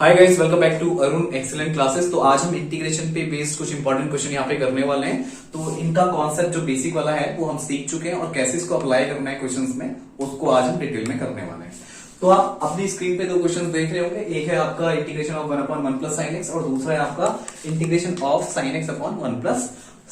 Hi guys, welcome back to Arun excellent classes. तो आज हम इंटीग्रेशन पे बेस्ड कुछ इंपॉर्टेंट क्वेश्चन यहाँ पे करने वाले हैं। तो इनका कॉन्सेप्ट जो बेसिक वाला है वो हम सीख चुके हैं और कैसे इसको अप्लाई करना है क्वेश्चंस में, उसको आज हम डिटेल में करने वाले हैं। तो आप अपनी स्क्रीन पे दो क्वेश्चन देख रहे होंगे। एक है आपका integration of 1 upon 1 plus sine x और दूसरा है आपका integration of sine x upon 1 plus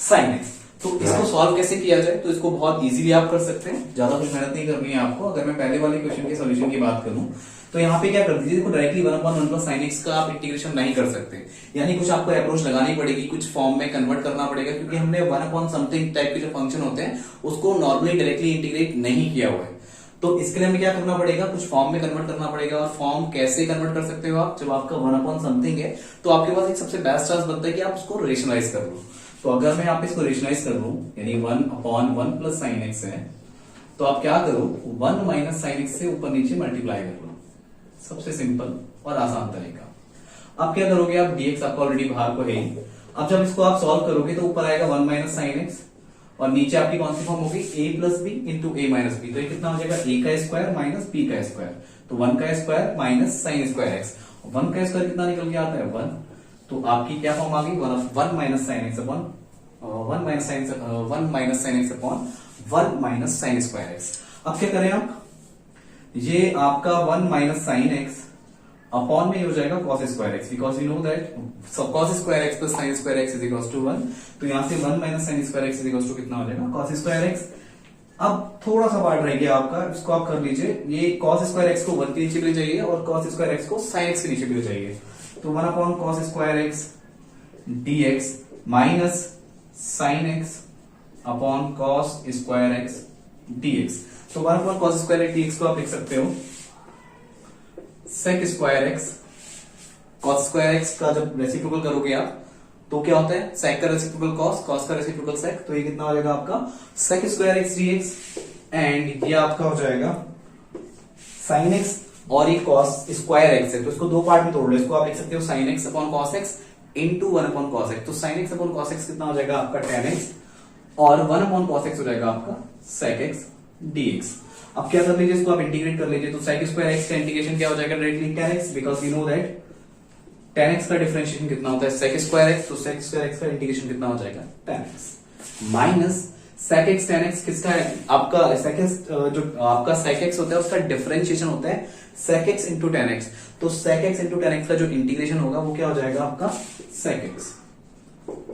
sine x. तो इसको सॉल्व कैसे किया जाए, तो इसको बहुत इजीली आप कर सकते हैं, ज्यादा कुछ मेहनत नहीं करनी है आपको। अगर मैं पहले वाले क्वेश्चन के सॉल्यूशन की बात करूं तो यहाँ पे क्या कर दीजिए, देखो directly 1 upon 1 plus sine x का आप इंटीग्रेशन नहीं कर सकते, यानी कुछ आपको अप्रोच लगानी पड़ेगी, कुछ फॉर्म में कन्वर्ट करना पड़ेगा, क्योंकि हमने 1 अपॉन समथिंग टाइप के जो फंक्शन होते हैं उसको नॉर्मली डायरेक्टली इंटीग्रेट नहीं किया हुआ है। तो इसके लिए हमें क्या करना पड़ेगा, कुछ फॉर्म में कन्वर्ट करना पड़ेगा। और फॉर्म कैसे कन्वर्ट कर सकते हो आप, जब आपका 1 अपॉन समथिंग है तो आपके पास एक सबसे बेस्ट चांस बनता है कि आप उसको रेशनलाइज कर लो। तो अगर मैं यहाँ पे इसको रेशनलाइज कर लूं, यानी 1 अपॉन 1 प्लस साइन एक्स है, तो आप क्या करो, 1 माइनस साइन एक्स से ऊपर नीचे मल्टीप्लाई कर लो। सबसे सिंपल और आसान तरीका। अब क्या करोगे आप, dx आपका ऑलरेडी बाहर को है ही। अब जब इसको आप सॉल्व करोगे तो ऊपर आएगा 1 माइनस साइन एक्स और नीचे आपकी कौन सी फॉर्म होगी, a plus b into a minus b. तो ये कितना हो जाएगा, a का स्क्वायर माइनस b का स्क्वायर। तो 1 का square minus sine square x. 1 का स्क्वायर कितना निकल के आता है, 1। तो आपकी क्या फॉर्म आ गई, 1 minus sine x upon 1 minus sine x upon 1 minus sine square x. अब क्या करें आप, ये आपका 1 माइनस साइन एक्स अपॉन में हो जाएगा cos square x, because you know that cos square x plus sine square x is equals to 1। तो यहां से 1 minus sine square x is equals to कितना हो जाएगा, cos स्क्वायर एक्स। अब थोड़ा सा पार्ट रह गया आपका, इसको आप कर लीजिए। ये cos स्क्वायर एक्स को 1 के नीचे भी ले जाइए और cos स्क्वायर एक्स को साइन एक्स के नीचे भी ले जाइए। तो 1 upon cos square x dx minus sine x upon cos square x dx। तो 1 upon cos square x dx को आप लिख सकते हो sec square x. cos square x का जब रेसिप्रोकल करोगे आप तो क्या होता है, sec का रेसिप्रोकल cos, cos का रेसिप्रोकल sec। तो ये कितना हो जाएगा आपका sec square x dx and ये आपका हो जाएगा sin x और ये cos स्क्वायर एक्स है। तो इसको दो पार्ट में तोड़ लो, इसको आप लिख सकते हो sin x upon cos x into 1 upon cos x। तो sin x upon cos x कितना हो जाएगा आपका tan x और 1 अपॉन cos x हो जाएगा आपका sec x dx। अब क्या कर लीजिए, इसको आप इंटीग्रेट कर लीजिए। तो sec स्क्वायर x का इंटीग्रेशन क्या हो जाएगा, directly tan x, because you know that tan x का डिफरेंशिएशन कितना होता है, sec स्क्वायर x। तो sec स्क्वायर x का इंटीग्रेशन कितना हो जाएगा, tan x minus sec x tan x किसका है, आपका sec x जो आपका sec x होता है उसका डिफरेंशिएशन होता है sec x into tan x। तो sec x into tan x का जो इंटीग्रेशन होगा वो क्या हो जाएगा आपका sec x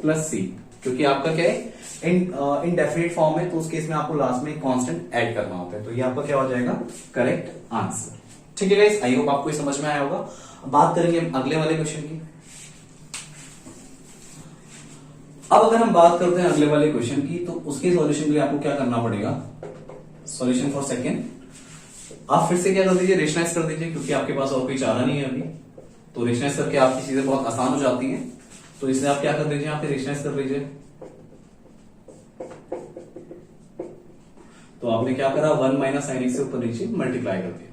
प्लस c, क्योंकि आपका क्या है इनडेफिनिट फॉर्म है, तो उस केस में आपको लास्ट में कांस्टेंट ऐड करना होता है। तो ये आपका क्या हो जाएगा, करेक्ट आंसर। ठीक है गाइस, आई होप आपको ये समझ में आया होगा। बात करेंगे अगले वाले क्वेश्चन की। अब अगर हम बात करते हैं अगले वाले क्वेश्चन की, तो उसके सॉल्यूशन के लिए आपको क्या करना पड़ेगा, सॉल्यूशन फॉर सेकंड। आप फिर से क्या कर दीजिए, रेशनलाइज कर दीजिए, क्योंकि आपके पास और कोई चारा नहीं है अभी। तो रेशनलाइज करके आपकी चीजें बहुत आसान हो जाती हैं। तो इसलिए आप क्या कर दीजिए, यहाँ पे रेशनलाइज कर लीजिए। तो आपने क्या करा, 1 माइनस साइन एक्स से ऊपर नीचे मल्टीप्लाई कर दिया।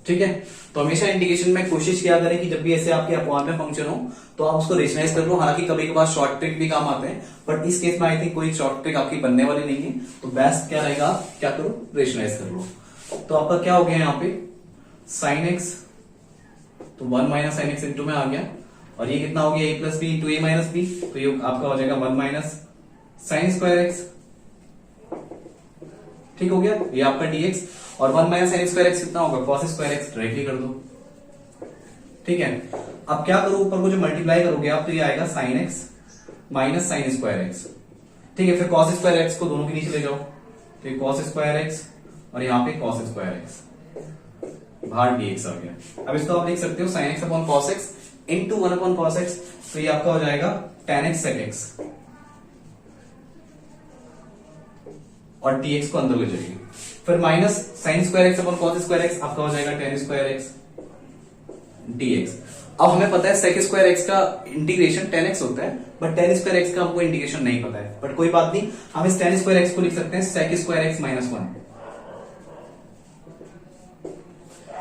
ठीक है, तो हमेशा इंटीग्रेशन में कोशिश क्या करें कि जब भी ऐसे आपके अपॉन में फंक्शन हो तो आप उसको रेशनलाइज कर लो। हालांकि कभी कभार शॉर्ट ट्रिक भी काम आते हैं, बट इस केस में आई थिंक कोई शॉर्ट ट्रिक आपकी बनने वाली नहीं है। तो बेस्ट क्या रहेगा, क्या करो, रेशनलाइज कर लो। तो आपका क्या हो गया यहाँ पे, साइन एक्स, तो 1 माइनस साइन एक्स इंटू में आ गया, और ये कितना हो गया, a plus b into a minus b. तो ये आपका हो जाएगा 1 माइनस साइन स्क्वायर एक्स। ठीक हो गया, ये आपका dx और 1 माइनस साइन स्क्वायर एक्स कितना होगा, cos स्क्वायर एक्स। डायरेक्टली कर दो। ठीक है, अब क्या करो, ऊपर को जो मल्टीप्लाई करोगे आप तो ये आएगा sin x minus sine square x. ठीक है, फिर cos स्क्वायर एक्स को दोनों के नीचे ले जाओ। तो ये cos स्क्वायर एक्स और यहाँ पे cos स्क्वायर एक्स, बाहर dx आ गया। अब इसको आप लिख सकते हो sin x upon cos x into 1 upon cos x। तो ये आपका हो जाएगा tan x sec x और dx को अंदर ले जाइए। फिर minus sine square x upon cos square x, आपका हो जाएगा tan स्क्वायर एक्स dx। अब हमें पता है sec स्क्वायर एक्स का इंटीग्रेशन tan x होता है, बट tan स्क्वायर एक्स का हमको इंटीग्रेशन नहीं पता है। बट कोई बात नहीं, हम इस tan स्क्वायर एक्स को लिख सकते हैं sec स्क्वायर एक्स माइनस 1,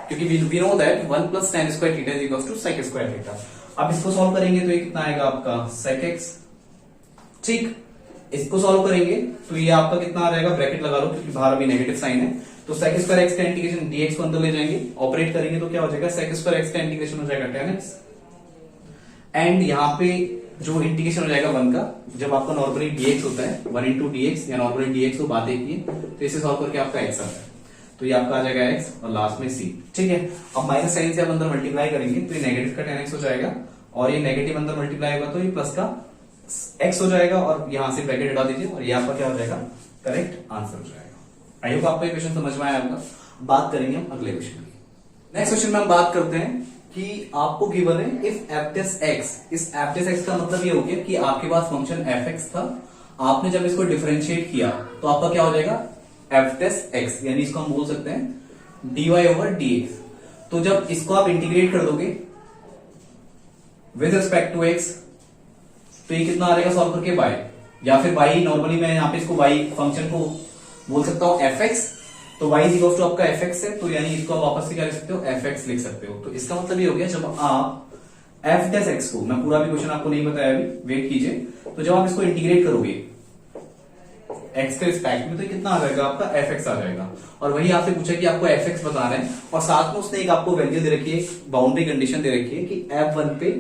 क्योंकि we know that 1 plus tan square theta is equals to sec square theta. अब इसको सॉल्व करेंगे तो ये कितना आएगा आपका sec x। ठीक, इसको सॉल्व करेंगे तो ये आपका कितना आ जाएगा, ब्रैकेट लगा लो क्योंकि बाहर अभी नेगेटिव साइन है। तो sec स्क्वायर एक्स का इंटीग्रेशन dx को अंदर ले जाएंगे, ऑपरेट करेंगे तो क्या हो जाएगा, sec स्क्वायर एक्स का इंटीग्रेशन हो जाएगा tan x, एंड यहाँ पे जो इंटीग्रेशन हो जाएगा 1 का, जब आपका नॉर्मली dx होता है 1 इंटू dx या नॉर्मली dx को बात एक ही है, तो इसे सॉल्व करके आपका x आता है, तो ये आपका आ जाएगा x और लास्ट में c। ठीक है, अब माइनस साइन से आप अंदर मल्टीप्लाई करेंगे तो ये नेगेटिव का tan x हो जाएगा, और ये नेगेटिव अंदर मल्टीप्लाई होगा तो ये प्लस का x हो जाएगा, और यहां से ब्रैकेट हटा दीजिए और ये आपका क्या हो जाएगा, करेक्ट आंसर हो जाएगा। आई होप आपको ये क्वेश्चन समझ में आया होगा। बात करेंगे हम अगले क्वेश्चन की। नेक्स्ट क्वेश्चन में हम बात करते हैं कि आपको गिवन है इफ f टेस्ट x, इस f टेस्ट x का मतलब ये हो गया कि आपके पास फंक्शन fx था, आपने जब इसको डिफरेंशिएट किया तो आपका क्या हो जाएगा, f टेस्ट x, यानी इसको हम बोल सकते हैं dy ओवर dx। तो जब इसको आप इंटीग्रेट कर दोगे विद रिस्पेक्ट टू x, तो ये कितना आ जाएगा सॉल्व करके y, या फिर y नॉर्मली मैं यहाँ पे इसको y फंक्शन को बोल सकता हूं fx, तो y इज इक्वल टू आपका fx है, तो यानी इसको आप वापस से क्या लिख सकते हो, fx लिख सकते हो। तो इसका मतलब ये हो गया जब आप f टेस्ट x को, मैं पूरा भी क्वेश्चन आपको नहीं बताया अभी, वेट कीजिए, तो जब आप इसको इंटीग्रेट करोगे x के रिस्पेक्ट में तो कितना आ जाएगा आपका fx आ जाएगा, और वही आपसे पूछा कि आपको fx बताना है, और साथ में उसने एक आपको वैल्यू दे रखी है, बाउंड्री कंडीशन दे रखी है कि f1 पे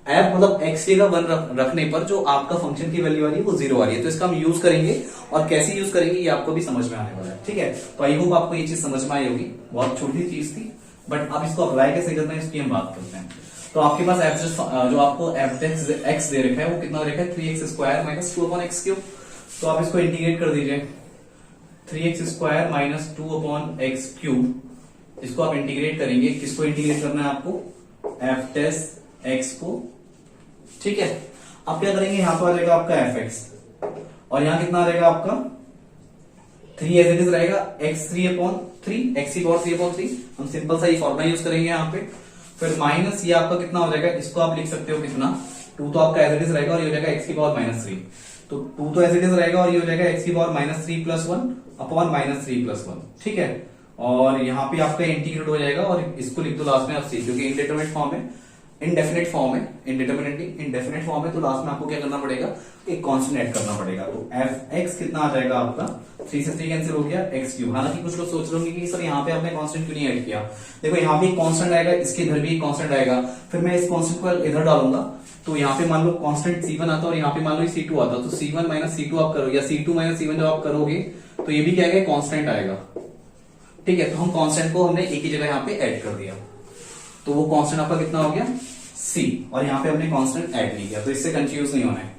f मतलब x का 1 रखने पर जो आपका फंक्शन की वैल्यू आ रही है वो 0 आ रही है। तो इसका हम यूज करेंगे, और कैसे यूज करेंगे ये आपको भी समझ में आने वाला है। ठीक है, तो आई होप आपको ये चीज समझ में आई होगी, बहुत छोटी चीज थी, बट अब इसको अप्लाई कैसे करना है इसकी हम बात करते हैं। तो आपके पास जो आपको f(x) दे रखा है वो कितना दे रखा है, 3x square minus 2x cube. तो आप इसको इंटीग्रेट कर दीजिए, 3x square minus 2x cube, इसको आप इंटीग्रेट करेंगे, किसको इंटीग्रेट करना है आपको, f टेस्ट x को। ठीक है, अब क्या करेंगे, यहां पर आ जाएगा आपका fx, और यहां कितना आ जाएगा आपका 3 एज इट इज रहेगा, x3/3, x3/3, हम सिंपल सा ये फॉर्मूला यूज करेंगे यहाँ पे, फिर माइनस ये आपका कितना हो जाएगा, इसको आप लिख सकते हो कितना, 2 तो आपका एज इट इज रहेगा, और ये हो जाएगा x3, तो 2 तो एज इट इज रहेगा, और ये हो जाएगा x3/3+1/(-3+1)। ठीक है, और यहाँ पे आपका इंटीग्रेट हो जाएगा, और इसको लिख दो लास्ट में आप c, क्योंकि इंडेटरमिनेट फॉर्म है, इनडेफिनेट फॉर्म है, इंडेफिनेट फॉर्म है, तो लास्ट में आपको क्या करना पड़ेगा, एक कांस्टेंट ऐड करना पड़ेगा। तो fx कितना आ जाएगा आपका, 3 से 3 कैंसिल हो गया, x3। हालांकि कुछ लोग सोच रहे होंगे कि सर यहाँ पे आपने कांस्टेंट क्यों नहीं ऐड किया। देखो यहाँ पे एक कांस्टेंट आएगा, इसके इधर भी एक कांस्टेंट आएगा, फिर मैं इस कांस्टेंट को इधर डालूंगा, तो यहाँ पे मान लो कांस्टेंट c1 आता है और यहाँ पे मान लो c2 आता है, तो c1 माइनस c2 आप करोगे, या c2 माइनस c1 जब आप करोगे तो ये भी क्या आएगा, कांस्टेंट आएगा। ठीक है, तो हम कांस्टेंट को हमने एक ही जगह यहाँ पे ऐड कर दिया, तो वो कांस्टेंट आपका कितना हो गया c, और यहाँ पे हमने कांस्टेंट ऐड नहीं किया, तो इससे कंफ्यूज नहीं होना है।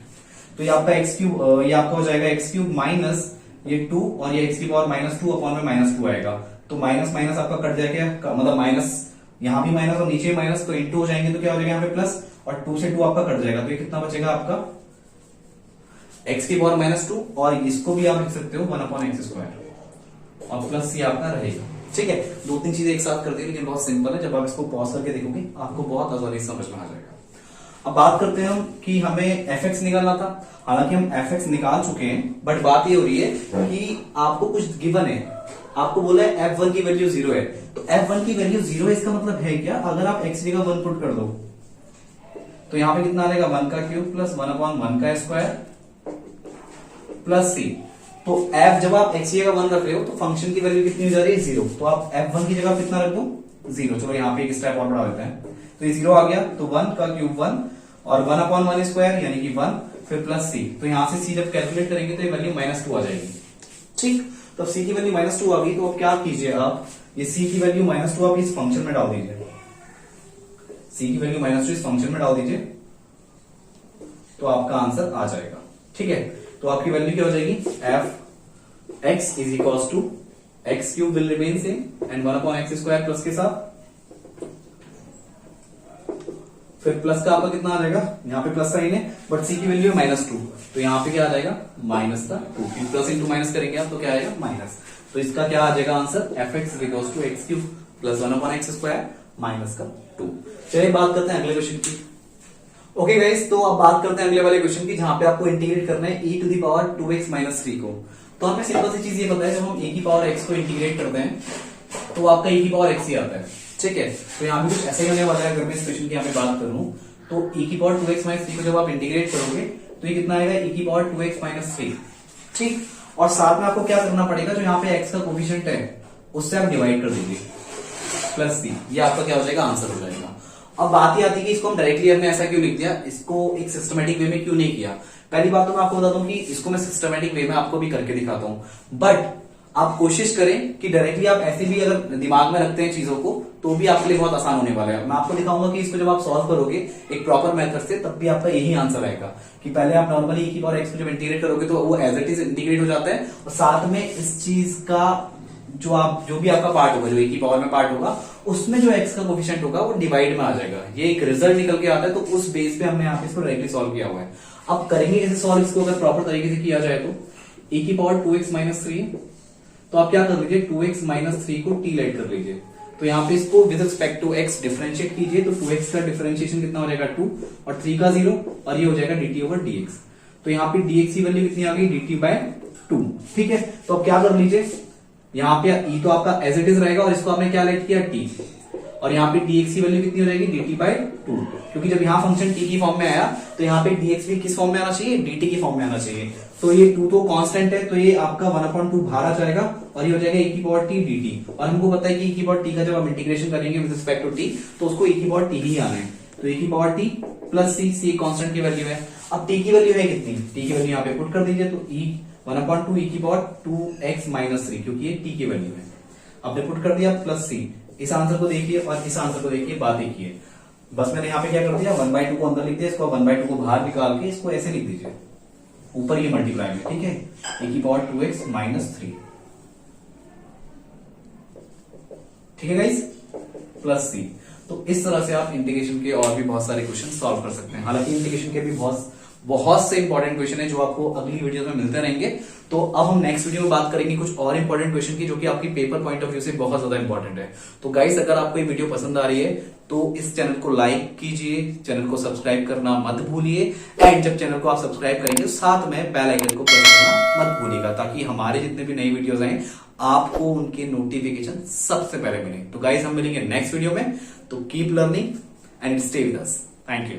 तो ये आपका x3, ये आपका हो जाएगा x3 माइनस ये 2, और ये x3/-2 आएगा, तो माइनस माइनस आपका कट जाएगा, मतलब माइनस यहाँ भी माइनस और नीचे माइनस, तो इंटू हो जाएंगे, तो क्या हो जाएगा यहाँ पे प्लस, और 2 से 2 आपका कट जाएगा, तो ये कितना बचेगा आपका x3/-2, और इसको भी आप लिख सकते हो 1/x², और प्लस ये आपका रहेगा। ठीक है, 2-3 चीजें एक साथ कर दी, लेकिन बहुत सिंपल है, जब आप इसको पॉज करके देखोगे आपको बहुत आसानी से समझ में आ जाएगा। अब बात करते हैं हम कि हमें fx निकालना था, हालांकि हम fx निकाल चुके हैं, बट बात ये हो रही है कि आपको कुछ गिवन है, आपको बोला है f1 की वैल्यू 0 है, तो f1 की वैल्यू 0 है, इसका मतलब है क्या, अगर आप x की जगह 1 पुट कर दो तो यहाँ पे कितना आ जाएगा, 1 का क्यूब प्लस 1/1 का स्क्वायर प्लस c। तो f जब आप x की जगह 1 रख रहे हो तो फंक्शन की वैल्यू कितनी हो जा रही है, 0, तो आप f1 की जगह कितना रख दो, 0। चलो यहाँ पे एक स्टेप और बढ़ा देते हैं, तो ये 0 आ गया, तो 1 का क्यूब 1 और 1/1 स्क्वायर यानी कि 1, फिर प्लस c, तो यहां से c जब कैलकुलेट करेंगे तो ये वैल्यू -2 आ जाएगी। ठीक, तो c की वैल्यू -2 आ गई, तो अब क्या कीजिए, आप ये c की वैल्यू -2 आप इस फंक्शन में डाल दीजिए, c की वैल्यू -2 इस फंक्शन में डाल दीजिए, तो आपका आंसर आ जाएगा। ठीक है, तो आपकी वैल्यू क्या हो जाएगी, f(x) is equal to x cube will remain same and 1/x² plus के साथ, फिर प्लस का आपका कितना आ जाएगा, यहाँ पे प्लस साइन है बट c की वैल्यू है -2, तो यहाँ पे क्या आ जाएगा -2, प्लस इंटू माइनस करेंगे आप तो क्या आएगा माइनस, तो इसका क्या आ जाएगा answer, fx is equal to x cube plus 1/x² minus का 2। चलिए बात करते हैं अगले क्वेश्चन की। ओके गाइस, तो अब बात करते हैं अगले वाले क्वेश्चन की, जहां पे आपको इंटीग्रेट करना है e⁻²x-3 को। तो हमें सिंपल सी चीज ये पता है, जब हम e⁻x को इंटीग्रेट करते हैं तो आपका e⁻x ही आता है। ठीक है, तो यहाँ पे कुछ ऐसे ही होने वाला है, अगर मैं इस क्वेश्चन की यहाँ पे बात करूं तो e⁻²x-3 को जब आप इंटीग्रेट करोगे तो ये कितना आएगा, e⁻²x-3। ठीक, और साथ में आपको क्या करना पड़ेगा, जो यहाँ पे x का कोफिशिएंट है उससे आप डिवाइड कर दीजिए प्लस सी, ये आपका क्या हो जाएगा, आंसर हो जाएगा। अब बात ही आती है कि इसको हम डायरेक्टली हमने ऐसा क्यों लिख दिया, इसको एक सिस्टमेटिक वे में क्यों नहीं किया। पहली बात तो मैं आपको बता दूं कि इसको मैं सिस्टमेटिक वे में आपको भी करके दिखाता हूं, बट आप कोशिश करें कि डायरेक्टली आप ऐसे भी अगर दिमाग में रखते हैं चीजों को तो भी आपके लिए बहुत आसान होने वाला है। मैं आपको दिखाऊंगा कि इसको जब आप सॉल्व करोगे एक प्रॉपर मेथड से, तब भी आपका यही आंसर आएगा कि पहले आप नॉर्मली e की पावर x को जब इंटीग्रेट करोगे तो वो एज इट इज इंटीग्रेट हो जाता है, और साथ में इस चीज का जो भी आपका पार्ट होगा, जो e की पावर में पार्ट होगा, उसमें जो x का कोफिशिएंट होगा वो डिवाइड में आ जाएगा। ये एक रिजल्ट निकल के आता है, तो उस बेस पे हमने यहाँ पे इसको डायरेक्टली सॉल्व किया हुआ है। अब करेंगे कैसे सॉल्व इसको, अगर प्रॉपर तरीके से किया जाए तो e की पावर 2x माइनस 3, तो आप क्या कर लीजिए 2x माइनस 3 को t लेट कर लीजिए, तो यहाँ पे इसको with respect to x differentiate कीजिए, तो 2x का डिफरेंशिएशन कितना हो जाएगा 2 और 3 का 0, और ये हो जाएगा dt ओवर dx। तो यहाँ पे dx की वैल्यू कितनी आ गई, dt बाय 2। ठीक है, तो अब क्या कर लीजिए, यहाँ पे e तो आपका एज इट इज रहेगा और इसको आपने क्या लेट किया t, और यहाँ पे dx की वैल्यू कितनी हो जाएगी, dt बाय 2, क्योंकि जब यहाँ फंक्शन t की फॉर्म में आया तो यहाँ पे dx भी किस फॉर्म में आना चाहिए, dt की फॉर्म में आना चाहिए। तो ये 2 तो कांस्टेंट है, तो ये आपका 1/2 बाहर आ जाएगा और ये हो जाएगा e की पावर t dt, और हमको पता है कि e की पावर t का जब हम इंटीग्रेशन करेंगे विद रिस्पेक्ट टू t तो उसको e की पावर t ही आना है, तो e की power t plus c constant की वैल्यू है। अब t की वैल्यू है कितनी, t की वैल्यू यहाँ पे पुट कर दीजिए, तो 1/2 e की पावर 2x माइनस 3, क्योंकि ये t की वैल्यू है, आपने पुट कर दिया प्लस c। इस आंसर को देखिए और इस आंसर को देखिए, बात एक ही है, बस मैंने यहाँ पे क्या कर दिया 1/2 को अंदर लिख दिया, इसको 1/2 को बाहर निकाल के इसको ऐसे लिख दीजिए, ऊपर ये मल्टीप्लाई में, ठीक है, e की पावर 2x माइनस 3, ठीक है गाइस, प्लस c। तो इस तरह से आप इंटीग्रेशन के और भी बहुत सारे क्वेश्चन सॉल्व कर सकते हैं। हालांकि इंटीग्रेशन के भी बहुत से इंपॉर्टेंट क्वेश्चन है जो आपको अगली वीडियो में मिलते रहेंगे। तो अब हम नेक्स्ट वीडियो में बात करेंगे कुछ और इंपॉर्टेंट क्वेश्चन की, जो कि आपकी पेपर पॉइंट ऑफ व्यू से बहुत ज्यादा इंपॉर्टेंट है। तो गाइस, अगर आपको ये वीडियो पसंद आ रही है तो इस चैनल को लाइक कीजिए, चैनल को सब्सक्राइब करना मत भूलिए, एंड जब चैनल को आप सब्सक्राइब करेंगे साथ में बेल आइकन को प्रेस करना मत भूलिएगा, ताकि हमारे जितने भी नई वीडियोस आए आपको उनके नोटिफिकेशन सबसे पहले मिले। तो गाइस, हम मिलेंगे नेक्स्ट वीडियो में, तो keep learning and stay with us. Thank you.